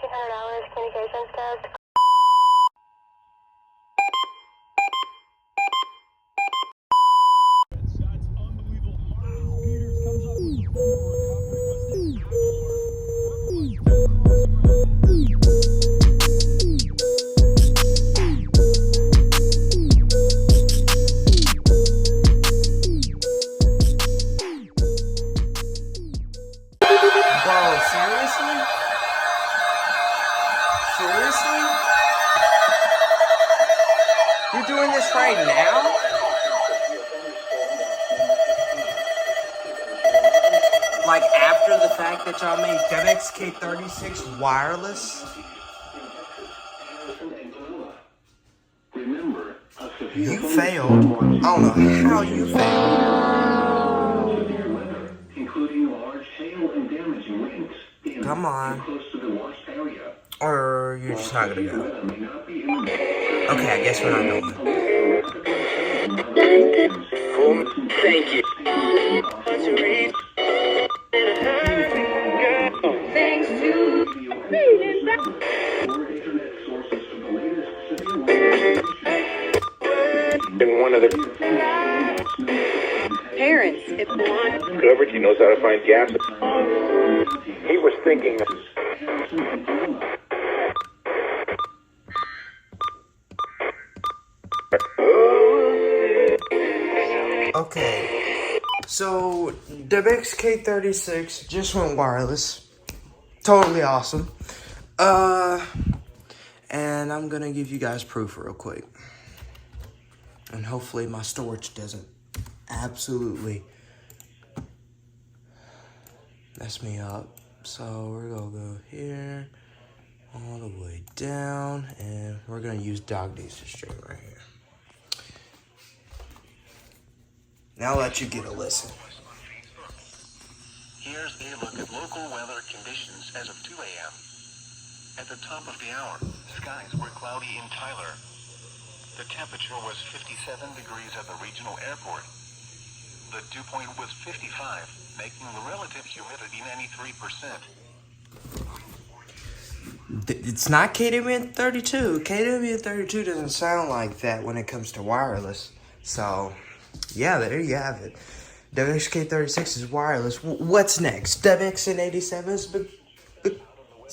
$1,500 communications test. Bro, seriously? Seriously? You're doing this right now? Like after the fact that y'all made WXK36 wireless? You failed. I don't know how you failed. Come on. Or you're just not gonna go. Okay, I guess we're not going. Thank you. Thanks to one of the parents, if one covered, he knows how to find gaps. He was thinking. Okay, so WXK36 just went wireless. Totally awesome. And I'm gonna give you guys proof real quick. And hopefully my storage doesn't absolutely mess me up. So we're gonna go here, all the way down, and we're gonna use dog days to stream right here. Now I'll let you get a listen. Here's a look at local weather conditions as of 2 a.m. At the top of the hour, skies were cloudy in Tyler. The temperature was 57 degrees at the regional airport. The dew point was 55, making the relative humidity 93%. It's not KWN 32. KWN 32 doesn't sound like that when it comes to wireless. So, yeah, there you have it. WXK 36 is wireless. What's next? WXN 87 is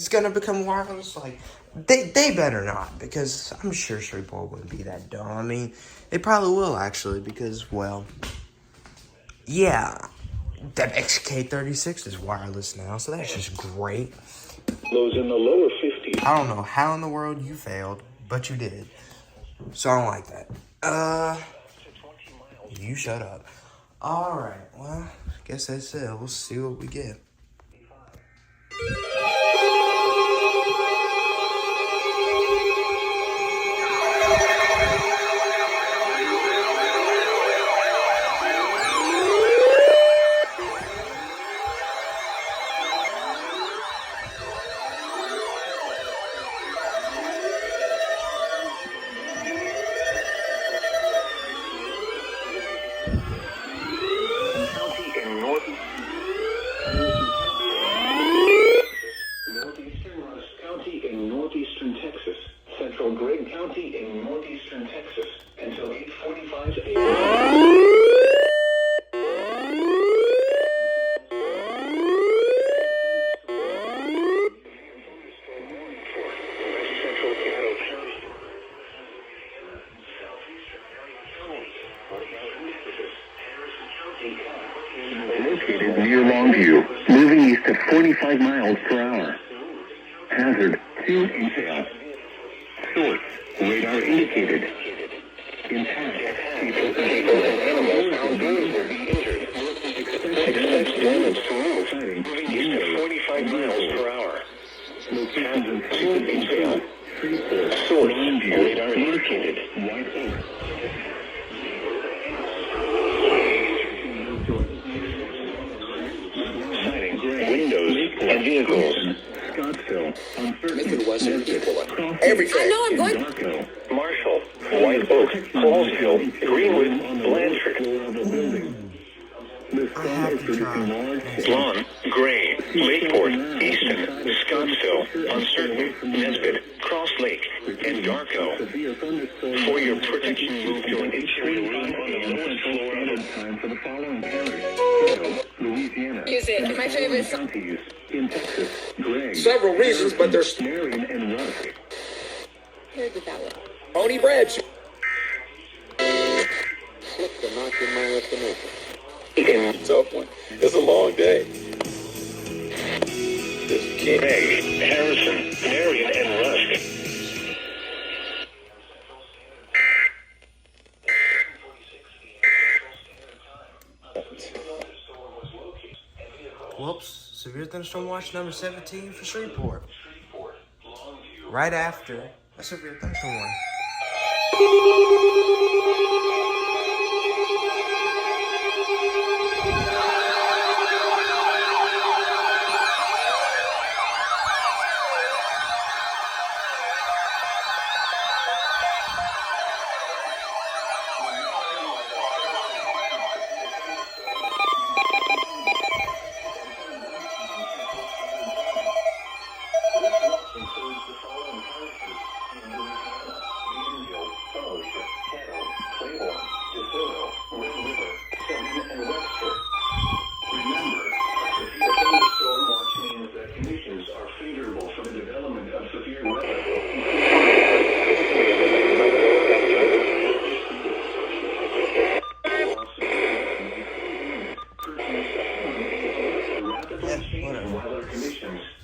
gonna become wireless? Like, they better not, because I'm sure Shreveport wouldn't be that dumb. I mean, they probably will, actually, because, well, yeah, WXK 36 is wireless now, so that's just great. Lows in the lower 50s. I don't know how in the world you failed, but you did. So I don't like that. You shut up. Alright, well, I guess that's it. We'll see what we get. Northeastern Rusk County in northeastern Texas. Central Gregg County in northeastern Texas. Until 8:45 a.m. Located near Longview, moving east at 45 miles per hour. Hazard 2 intel. Source, radar indicated. Intact. People and animals outdoors will be injured. Expect damage to roads, moving east at 45 miles per hour. Hazard 2 intel. Source, radar indicated. White Oak. Windows and vehicles. Scottsville, uncertain. Everything. I know I'm going. Marshall, White Oak, Hallsville, Greenwood, Blanchard. This song is producing large Lawn, Gray, Lakeport, Easton, Scottsville, Uncertain, Nesbitt, Cross Lake, and Darko. For your protection, move to an interior room on the lowest floor of the time for the following parish: Louisiana. Music, my favorite song. Counties in Texas: Gregg. Several reasons, but there's Marion and Rusk. Here's it that way. Tony Bradshaw. Slip to knock in my estimation. Tough one. It's a long day. Just can't. Gregg, Harrison, Marion, and Rusk. Whoops. Severe thunderstorm watch number 17 for Shreveport. Right after a severe thunderstorm warning.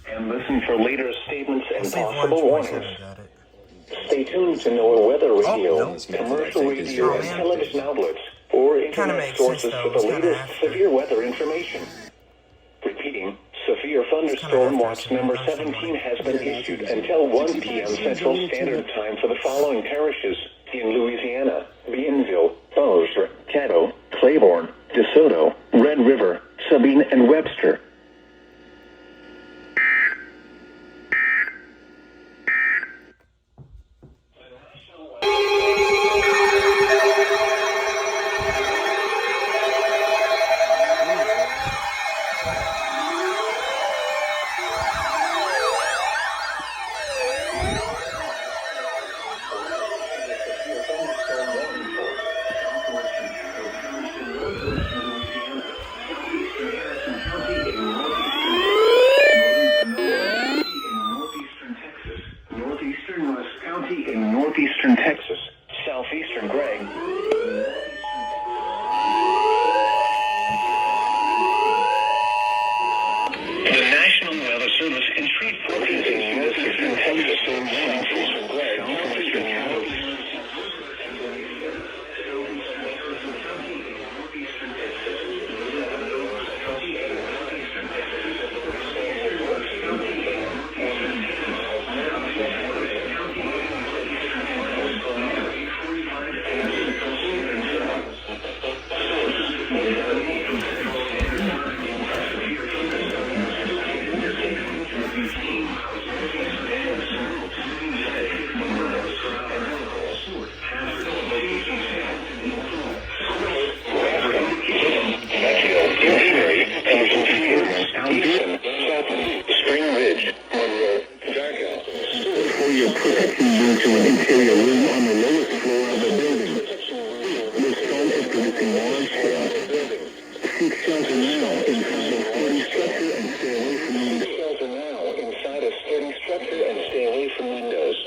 And listen for later statements and Let's see if possible 127 warnings. got it. Stay tuned to NOAA weather radio, no. commercial radio, Oh, and man. television outlets, or Kinda internet makes sources sense, though. for the It's kinda latest after. severe weather information. Repeating, severe thunderstorm after watch severe number thunderstorm 17 has been issued until 1 p.m. Central Standard Time for the following parishes in Louisiana: Bienville, Bossier, Caddo, Claiborne, DeSoto, Red River, Sabine, and Webster. In northeastern Texas, southeastern Gregg. The National Weather Service in Shreveport is in northeastern Texas, southeastern Gregg, southwestern Caddo. For your protection, move to an interior room on the lowest floor of the building. This storm is producing large hail. Seek shelter now inside a sturdy structure and stay away from windows. Shelter now inside a sturdy structure and stay away from windows.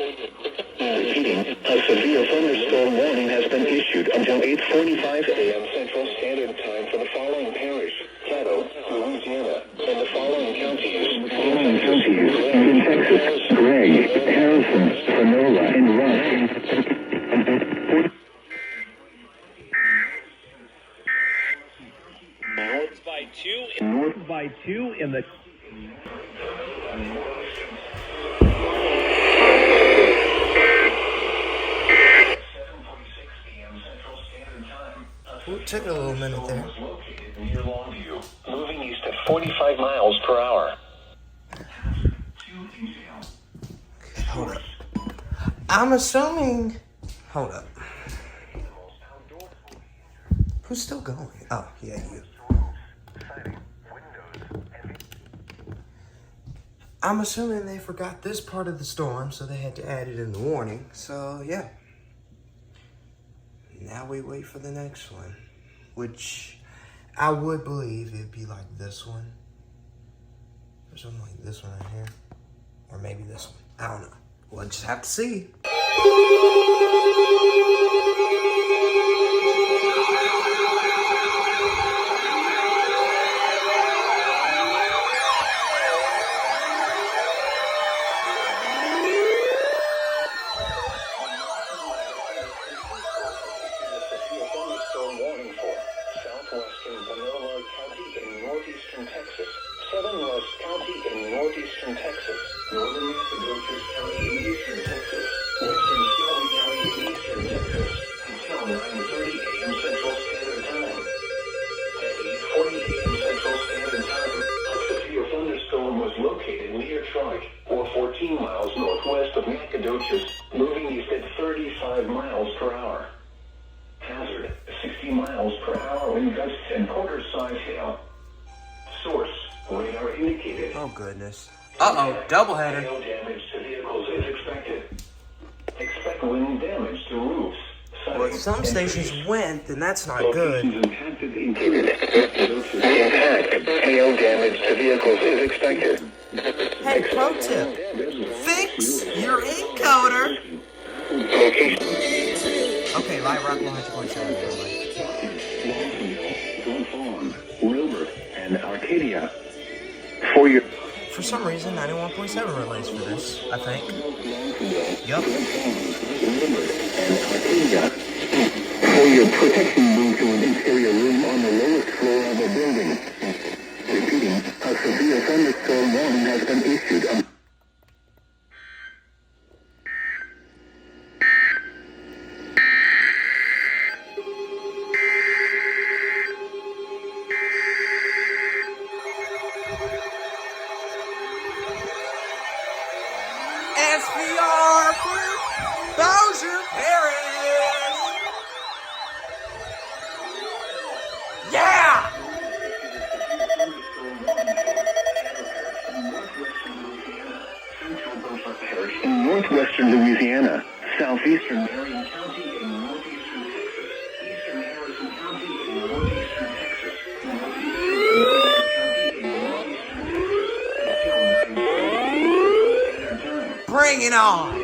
Repeating, a severe thunderstorm warning has been issued until 8:45 a.m. Central Standard Time for the following parish: Caddo, Louisiana, and the following counties: in Texas: Gregg, Harrison, Panola, and Rusk. North by 2 in the... Ooh, took a little minute there. Near Longview, moving east at 45 miles per hour. Okay, hold up. I'm assuming... Hold up. Who's still going? Oh, yeah, you. I'm assuming they forgot this part of the storm, so they had to add it in the warning. So, yeah. Now we wait for the next one, which I would believe it'd be like this one. Or something like this one right here. Or maybe this one. I don't know. We'll just have to see. Warning for southwestern Vanilla County in northeastern Texas, southern West County in northeastern Texas, northern Nacogdoches County in eastern Texas, western Shelby County in eastern Texas, until 9:30 a.m. Central Standard Time. At 8:40 a.m. Central Standard Time, a severe thunderstorm was located near Troy, or 14 miles northwest of Nacogdoches, moving east at 35 miles per hour. Hazard, 60 miles per hour wind gusts and quarter-size hail. Source, radar indicated. Oh, goodness. Uh-oh, doubleheader. Hail damage to vehicles is expected. Expect wind damage to roofs. Well, if some stations went, then that's not good. Impacted included. Hail damage to vehicles is expected. Hey, pro tip. Fix your encoder. Okay, Light Rock 100.7. Glen Farm, Wilbur, and Arcadia. For your For some reason, 91.7 relays for this, I think. Yup. Wilbur, and Arcadia. For your protection, move to an interior room on the lowest floor of a building. Repeating, a severe thunderstorm warning has been issued. SPR for Bowser Parish! Yeah! In northwestern Louisiana, southeastern Marion County in northeastern Texas, eastern Harrison County in northeastern Texas, northeastern County in northeastern Texas, until 9:30 Bring it on!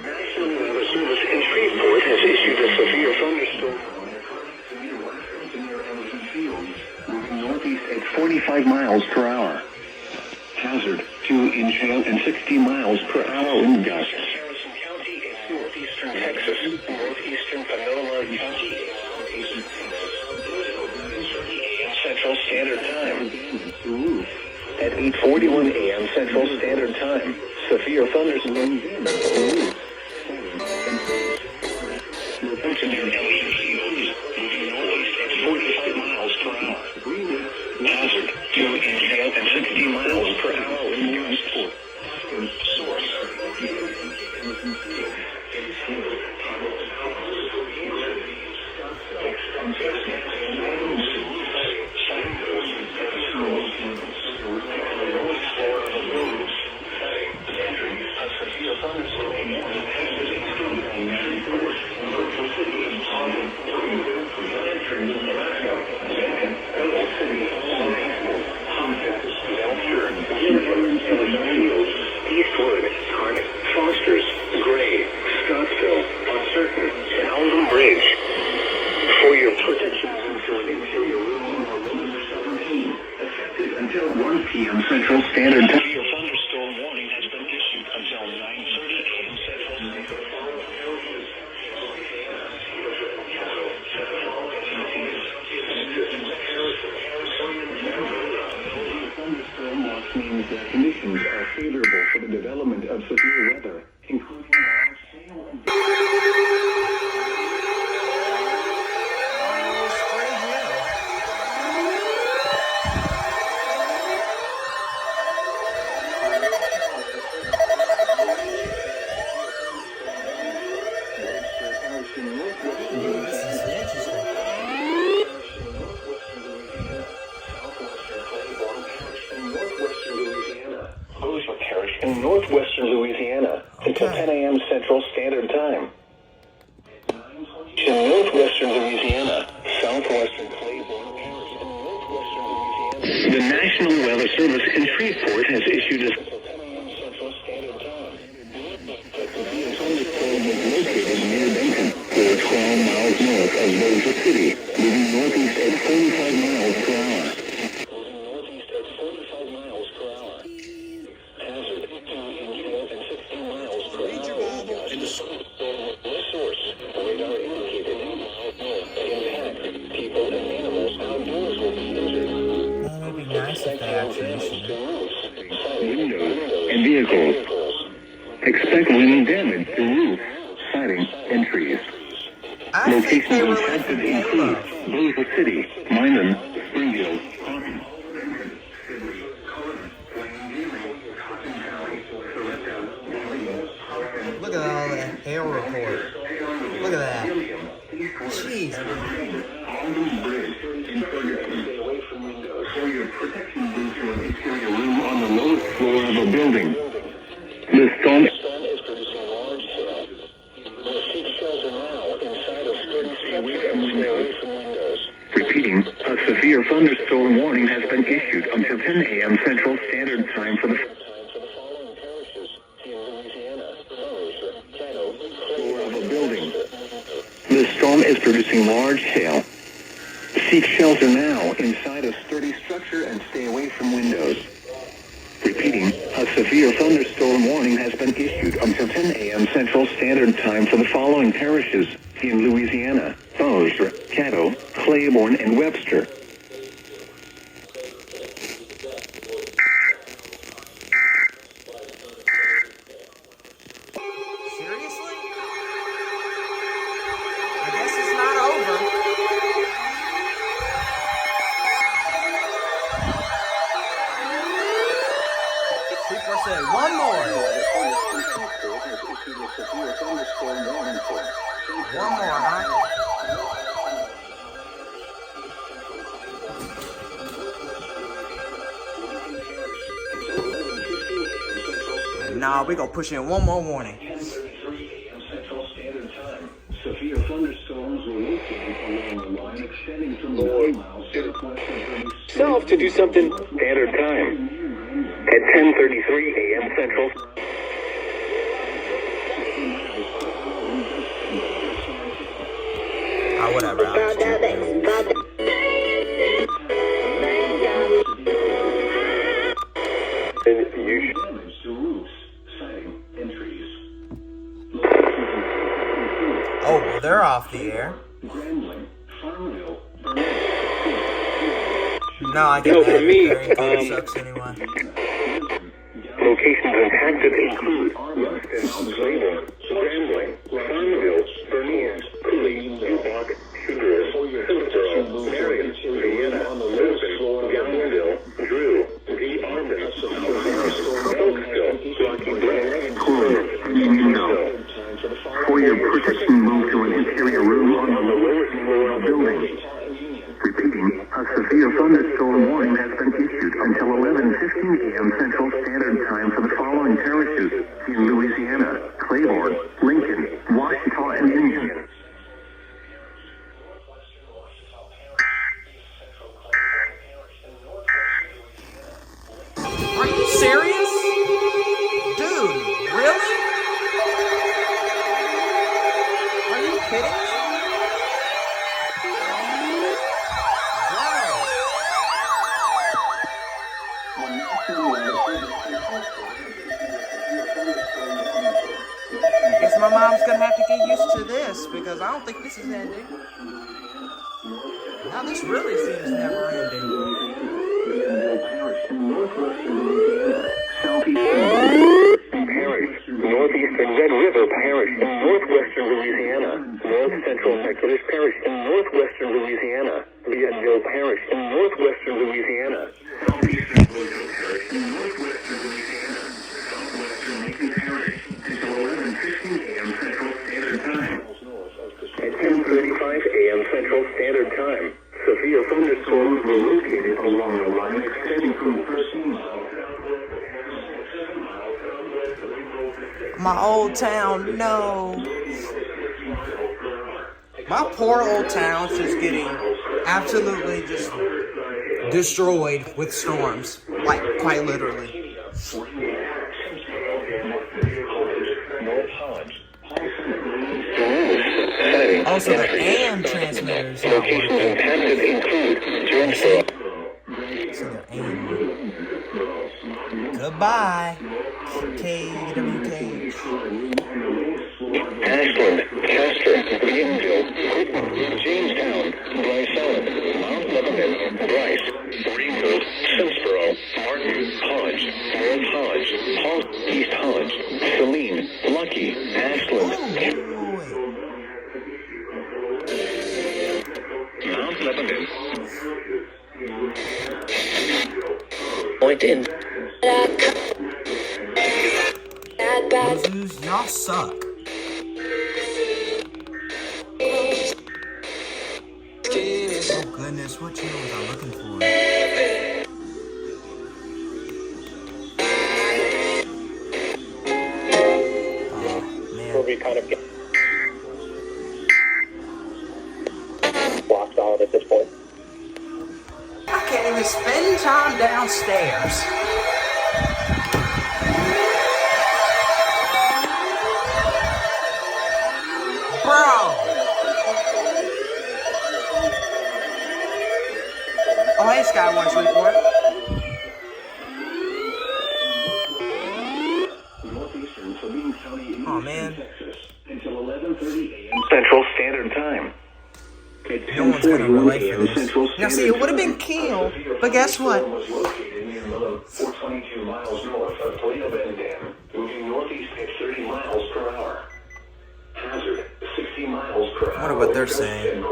National Weather Service in Shreveport has issued a severe thunderstorm. moving northeast at 45 miles per hour. Hazard, 2-inch hail and 60 miles per hour wind gusts. Harrison County in northeastern Texas, northeastern Panola County in northeastern Texas, 9:30 a.m. Central Standard Time. At 8:41 a.m. Central Standard Time, severe thunderstorm. Hazard, 2-inch hail and 60 miles per hour wind gusts. Source. Eastwood, Hunt, Foster's, Gray, Scottsville, Uncertain, and Alden Bridge. For your protection, move to an interior room on November 17, effective until 1 p.m. Central Standard Time. Your thunderstorm warning has been issued until 9:30 a.m. Central Standard Time. Thunderstorm watch means that conditions are favorable for the development of severe weather, including large hail and in northwestern Louisiana until 10 a.m. Central Standard Time. In northwestern Louisiana, southwestern Claiborne Parish, and northwestern Louisiana. The National Weather Service in Shreveport has issued a Central Standard Time. The thunderstorm was located near Benton, 12 miles north of Bossier City, moving northeast at 45 miles per hour. Hazard 2 in 12 and 16 miles per hour. Source radar indicated. Impact people and animals outdoors will be injured. Man, it'd be nice if they actually issued it. Windows and vehicles. Expect wind damage to roofs, siding, and trees. I think they Locations were affected in include Halo. Bossier City, Minden, Springfield, Taunton. Look at all that hail report. Look at that. Jeez. For your protection booth to an interior room on the lowest floor of a building. The storm is producing large hail. The sheet shells are now inside of sturdy structure and stay away from windows. Repeating, a severe thunderstorm warning has been issued until 10 a.m. Central Standard Time for the following parishes in Louisiana. Floor of a building. The storm is producing large hail. Seek shelter now inside a sturdy structure and stay away from windows. Repeating, a severe thunderstorm warning has been issued until 10 a.m. Central Standard Time for the following parishes in Louisiana: Bossier, Caddo, Claiborne, and Webster. Seriously? I guess it's not over. People say one more. One more, huh? Nah, we gonna push in one more warning. Central Standard Time. Severe thunderstorms were located along the line extending from the 3 miles southwest of Self to do something. Standard Time. At 10:33 a.m. Central. Ah, whatever. Damage to roofs, siding, and trees. Oh, well, they're off the air. Grambling, Farmville, No, I get No, that. for me, It sucks anyway. Locations impacted include Grambling, Farmville, Bernier, Cooley, Ubach, Sugar, Hillsborough, Marion, Vienna, Lisbon, Yountville, Drew, V. Arvin, Oakville, Rocky Glen, Cooley, and Unionville. For your protection, move to an interior room on the lowest floor of the building. Repeating, a severe thunderstorm warning has been issued until 11:15 a.m. Central Standard Time for the following parishes in Louisiana: Claiborne, Lincoln, Washita, and Union. Are you serious? Dude, really? Are you kidding me? I guess my mom's gonna have to get used to this because I don't think this is ending. Now this really seems never ending. Parish, northeastern Red River Parish in northwestern Louisiana, north central Nicholas Parish in northwestern Louisiana, Leadville Parish in northwestern Louisiana, southeastern Bossier Parish in northwestern Louisiana, southwestern Lincoln Parish until 11:15 a.m. Central Standard Time. At 10:35 a.m. Central Standard Time, severe thunderstorms were located along the line extending from 13 miles southwest of 7 miles My old town, no. My poor old town's just getting absolutely just destroyed with storms. Like, quite literally. Also, the AM transmitters not working. So the AM. Goodbye, KWK. Ashland, Castor, Greenville, Jamestown, Bryce Island, Mount Lebanon, Bryce, Greenville, Simsboro, Martin, Hodge, North Hodge, East Hodge, Saline, Lucky, Ashland, Mount Lebanon. Point in. Losers, y'all suck. Oh goodness, what channel was I looking for? Oh man. We kind of get blocked out at this point. I can't even spend time downstairs. Bro! Oh, hey, Skywatch Report. Oh, man. Central Standard Time. No one's gonna relate for this. Now, see, it would have been Keel, but guess what? 422 miles north of Toledo Bend Dam, moving northeast at 30 miles per hour. Hazard, 60 miles per hour. I wonder what they're saying.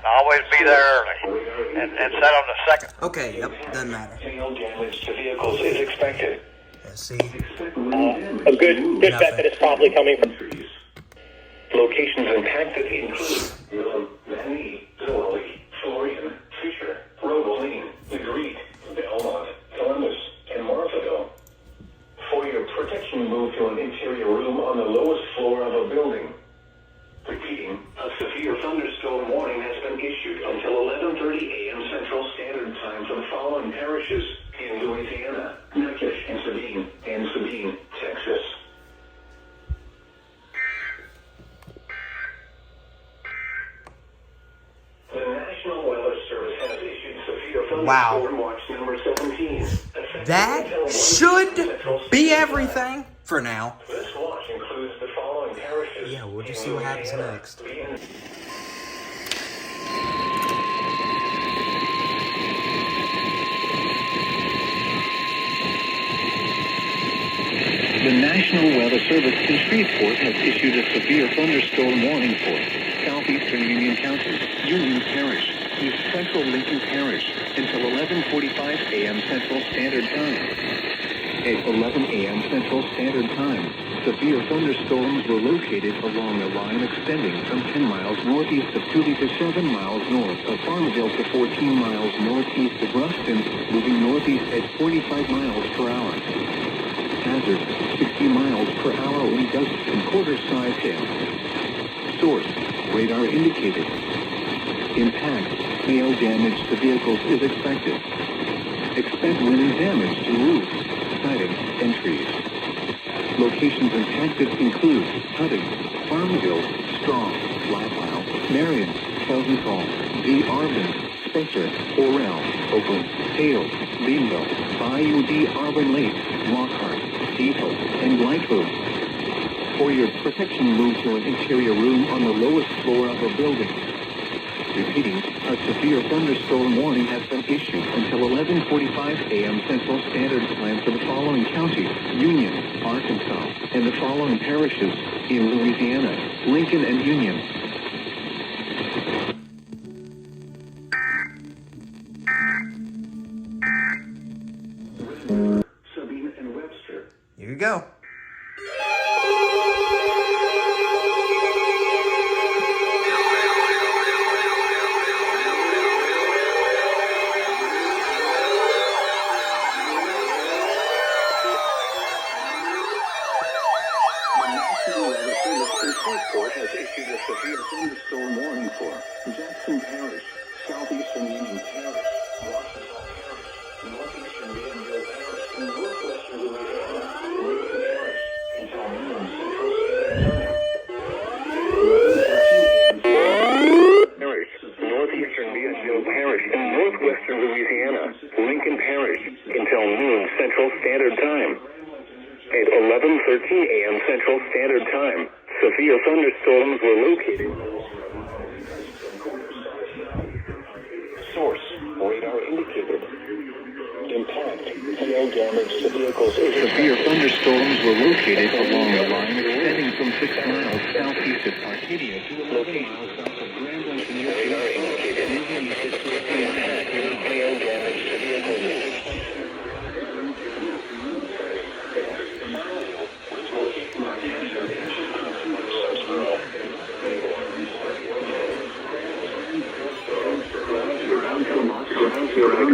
Always be there early and set on the second. Okay, yep, doesn't matter. Hail damage to vehicles is expected. Yeah, see? A good bet that it's probably coming from trees. Locations impacted include Manny, Zolli, Florian, Fisher, Rogaline, Legree, Belmont, Columbus, and Marfado. For your protection, move to an interior room on the lowest floor of a building. Repeating, a severe thunderstorm warning has been issued until 11:30 a.m. Central Standard Time for the following parishes in Louisiana, Natchitoches, and Sabine, Texas. The National Weather Service has issued severe thunderstorm watch number 17. That should be everything for now. This watch includes the following parishes. Yeah, we'll just see what happens next. The National Weather Service in Shreveport has issued a severe thunderstorm warning for southeastern Union County, Union Parish, East Central Lincoln Parish until 11:45 a.m. Central Standard Time. At 11 a.m. Central Standard Time, severe thunderstorms were located along a line extending from 10 miles northeast of Cooley to 7 miles north of Farmville to 14 miles northeast of Ruston, moving northeast at 45 miles per hour. Hazard, 60 miles per hour wind gusts and quarter-size hail. Source, radar indicated. Impact, hail damage to vehicles is expected. Expect wind damage to roofs, siding, and trees. Locations impacted include Hutton, Farmville, Strong, Flat Isle, Marion, Felsenthal, D. Arvin, Spencer, Orel, Oakland, Hale, Beanville, Bayou D. Arvin Lake, Lockhart, Depot, and Blythewood. For your protection, move to an interior room on the lowest floor of a building. Repeating, a severe thunderstorm warning has been issued until 11:45 a.m. Central Standard Time for the following counties: Union, Arkansas, and the following parishes in Louisiana: Lincoln and Union. Sabine and Webster. Here you go. Parish, northeastern Beansville Parish, and northwestern Louisiana, Lincoln Parish, until noon Central Standard Time. At 11:13 a.m. Central Standard Time, severe thunderstorms were located. Source, radar indicated. Impact, hail damage to vehicles. Severe thunderstorms were located along the line extending from 6 miles southeast of Arcadia to 11 miles south of Grand Engineer. Radar indicated. Impact, hail damage to vehicles.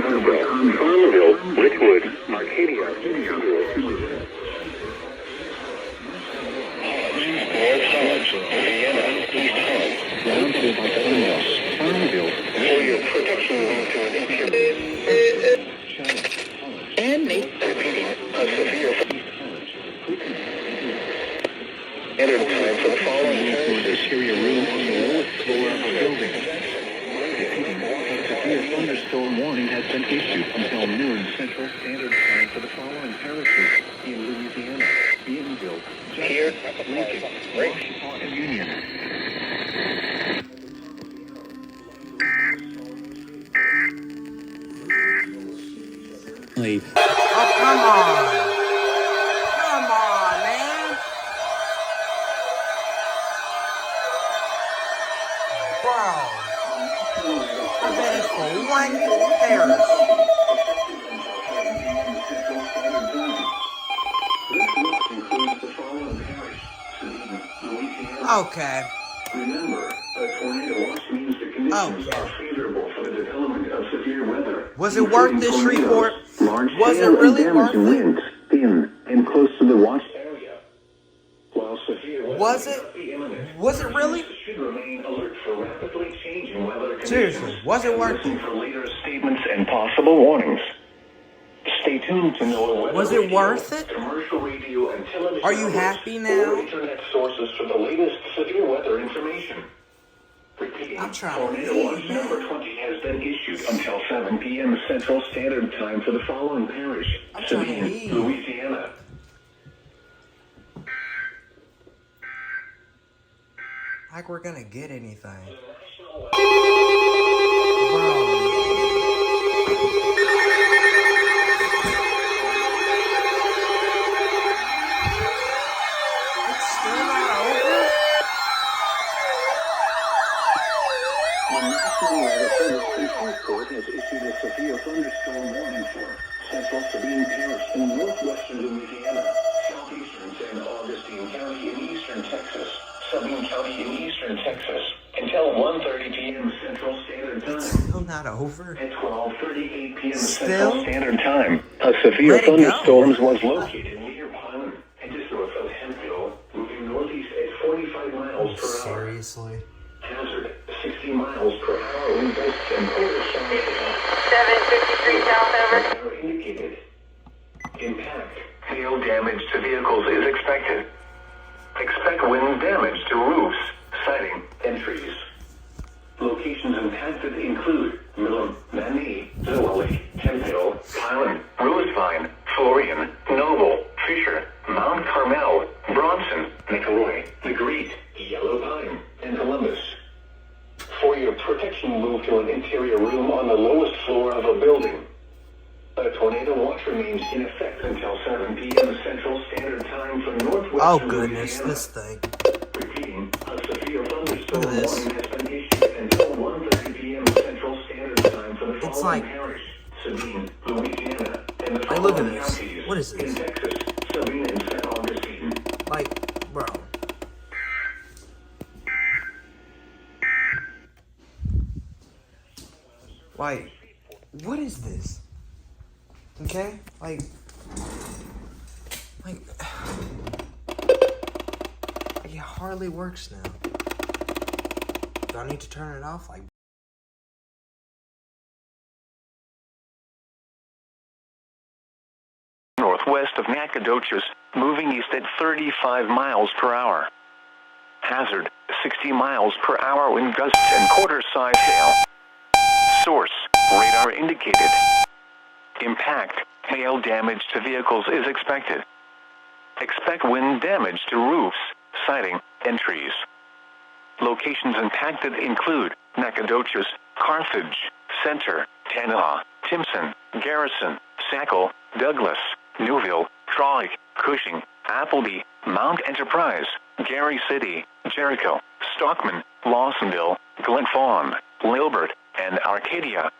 Farmville, Richwood, Arcadia, North Hodge, Vienna, East Hodge, Roundhill by Farmville, for your protection to an interior. And repeating, a severe standard time for the following interior room on the lowest floor of the building. A thunderstorm warning has been issued until noon Central Standard Time for the following parishes in Louisiana: Bienville, Lincoln, Washita, and Union. Oh, come on. Come on, man. Bro. I bet it's for one parish. Okay. Remember, a tornado watch means the conditions are favorable for the development of severe weather. Was it worth this report? Was it hail really and worth damaging it? winds in and close to the watch area. While severe weather Was it? may not be imminent, Was it really? should remain alert for rapidly changing weather conditions. Seriously, was it worth Listen it? for later statements and possible warnings. Stay tuned to know weather Was it radio, worth it? commercial radio, and television Are you networks happy or now? internet sources for the latest severe weather information. Repeating, I'm trying to tornado leave, watch man. number 20 has been issued until 7 p.m. Central Standard Time for the following parish: I'm trying to Sabine, leave. Louisiana. Like we're gonna get anything. Bro. It's still not over? The National Weather Service Control Court has issued a severe thunderstorm warning for Central Sabine Parish in northwestern Louisiana, southeastern San Augustine County in eastern Texas, Sabine County in eastern Texas, until 1:30 p.m. Central Standard Time. Still not over? At 12:38 p.m. Still? Central Standard Time, a severe Let it go. thunderstorm was located near Pilot and just north of Hemphill, moving northeast at 45 miles per hour. Seriously? Hazard, 60 miles per hour wind gusts and quarter south. 753 south, over. Are indicated. Impact, hail damage to vehicles is expected. Expect wind damage to roofs, siding, and trees. Locations impacted include Milam, Manny, Little Lake, Hemphill, Highland, Rosevine, Florian, Noble, Fisher, Mount Carmel, Bronson, McElroy, The Great, Yellow Pine, and Columbus. For your protection, move to an interior room on the lowest floor of a building. A tornado watch remains in effect until 7 p.m. Central Standard Time for northwestern Oh goodness, Louisiana. this thing. Repeating, a severe thunderstorm Look at this. warning has been issued until 1:30 p.m. Central Standard Time for the It's following like- parish: Sabine, Louisiana, and the Hey, look at following this. counties What is this? in Texas, Sabine and San Augustine. Like, bro. Like, what is this? Okay? Like, it hardly works now. Do I need to turn it off? Like, northwest of Nacogdoches, moving east at 35 miles per hour. Hazard, 60 miles per hour wind gusts and quarter-size hail. Source, radar indicated. Impact, hail damage to vehicles is expected. Expect wind damage to roofs, siding, and trees. Locations impacted include Nacogdoches, Carthage, Center, Tanana, Timpson, Garrison, Sackle, Douglas, Newville, Troy, Cushing, Appleby, Mount Enterprise, Gary City, Jericho, Stockman, Lawsonville, Glen Fawn, Lilbert, and Arcadia.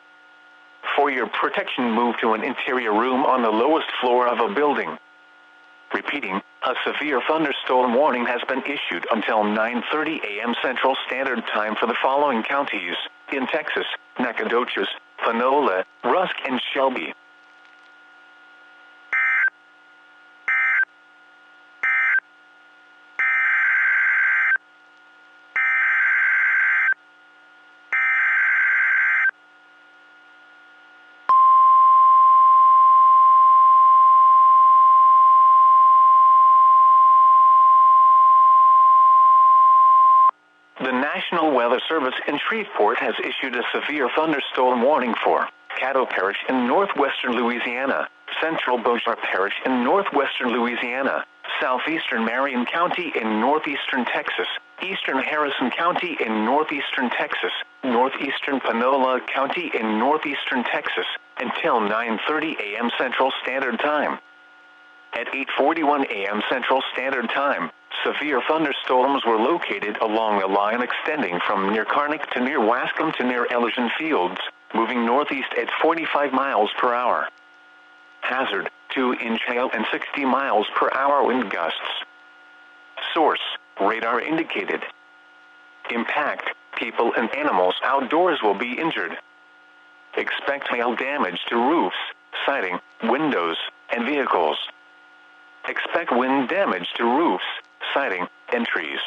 For your protection, move to an interior room on the lowest floor of a building. Repeating, a severe thunderstorm warning has been issued until 9:30 a.m. Central Standard Time for the following counties in Texas: Nacogdoches, Panola, Rusk, and Shelby. The National Weather Service in Shreveport has issued a severe thunderstorm warning for Caddo Parish in northwestern Louisiana, central Bossier Parish in northwestern Louisiana, southeastern Marion County in northeastern Texas, eastern Harrison County in northeastern Texas, northeastern Panola County in northeastern Texas, until 9:30 a.m. Central Standard Time. At 8:41 a.m. Central Standard Time, severe thunderstorms were located along a line extending from near Karnak to near Wascom to near Elysian Fields, moving northeast at 45 miles per hour. Hazard, 2-inch hail and 60 miles per hour wind gusts. Source, radar indicated. Impact, people and animals outdoors will be injured. Expect hail damage to roofs, siding, windows, and vehicles. Expect wind damage to roofs, siding, and trees.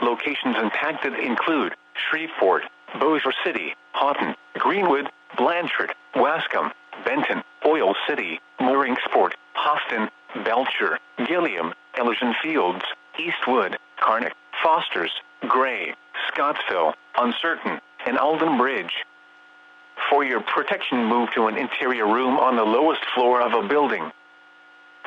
Locations impacted include Shreveport, Bossier City, Houghton, Greenwood, Blanchard, Wascom, Benton, Oil City, Mooringsport, Austin, Belcher, Gilliam, Elysian Fields, Eastwood, Karnak, Fosters, Gray, Scottsville, Uncertain, and Alden Bridge. For your protection, move to an interior room on the lowest floor of a building.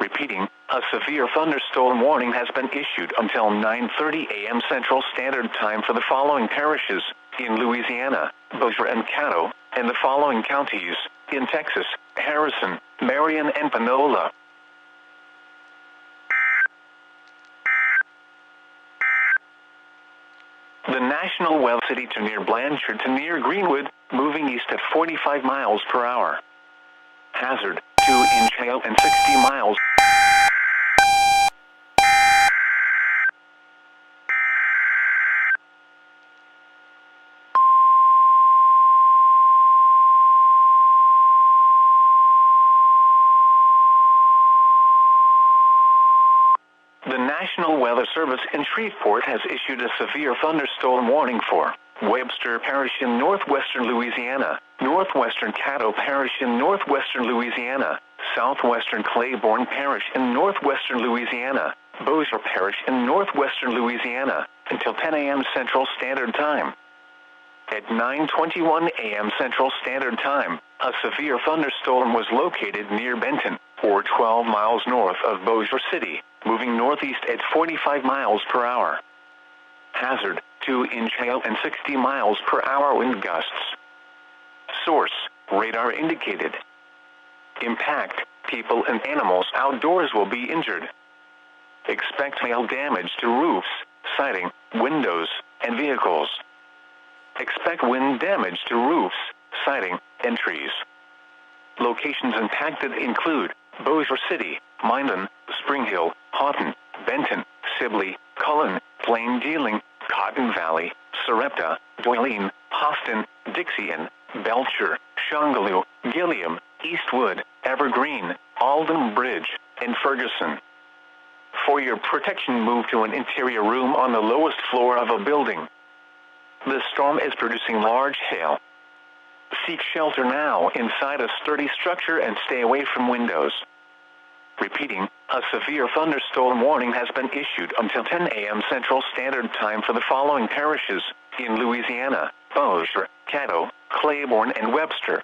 Repeating, a severe thunderstorm warning has been issued until 9:30 a.m. Central Standard Time for the following parishes in Louisiana, Bossier and Caddo, and the following counties in Texas: Harrison, Marion, and Panola. The National Weather City to near Blanchard to near Greenwood, moving east at 45 miles per hour. Hazard, 2-inch hail and 60 miles. The National Weather Service in Shreveport has issued a severe thunderstorm warning for Webster Parish in northwestern Louisiana, northwestern Caddo Parish in northwestern Louisiana, southwestern Claiborne Parish in northwestern Louisiana, Bossier Parish in northwestern Louisiana, until 10 a.m. Central Standard Time. At 9:21 a.m. Central Standard Time, a severe thunderstorm was located near Benton, or 12 miles north of Bossier City, moving northeast at 45 miles per hour. Hazard, 2-inch hail and 60 miles per hour wind gusts. Source, radar indicated. Impact, people and animals outdoors will be injured. Expect hail damage to roofs, siding, windows, and vehicles. Expect wind damage to roofs, siding, and trees. Locations impacted include Bossier City, Minden, Spring Hill, Houghton, Benton, Sibley, Cullen, Plain Dealing, Cotton Valley, Sarepta, Doyline, Austin, Dixien, Belcher, Shongaloo, Gilliam, Eastwood, Evergreen, Alden Bridge, and Ferguson. For your protection, move to an interior room on the lowest floor of a building. The storm is producing large hail. Seek shelter now inside a sturdy structure and stay away from windows. Repeating, a severe thunderstorm warning has been issued until 10 a.m. Central Standard Time for the following parishes in Louisiana: Bossier, Caddo, Claiborne, and Webster.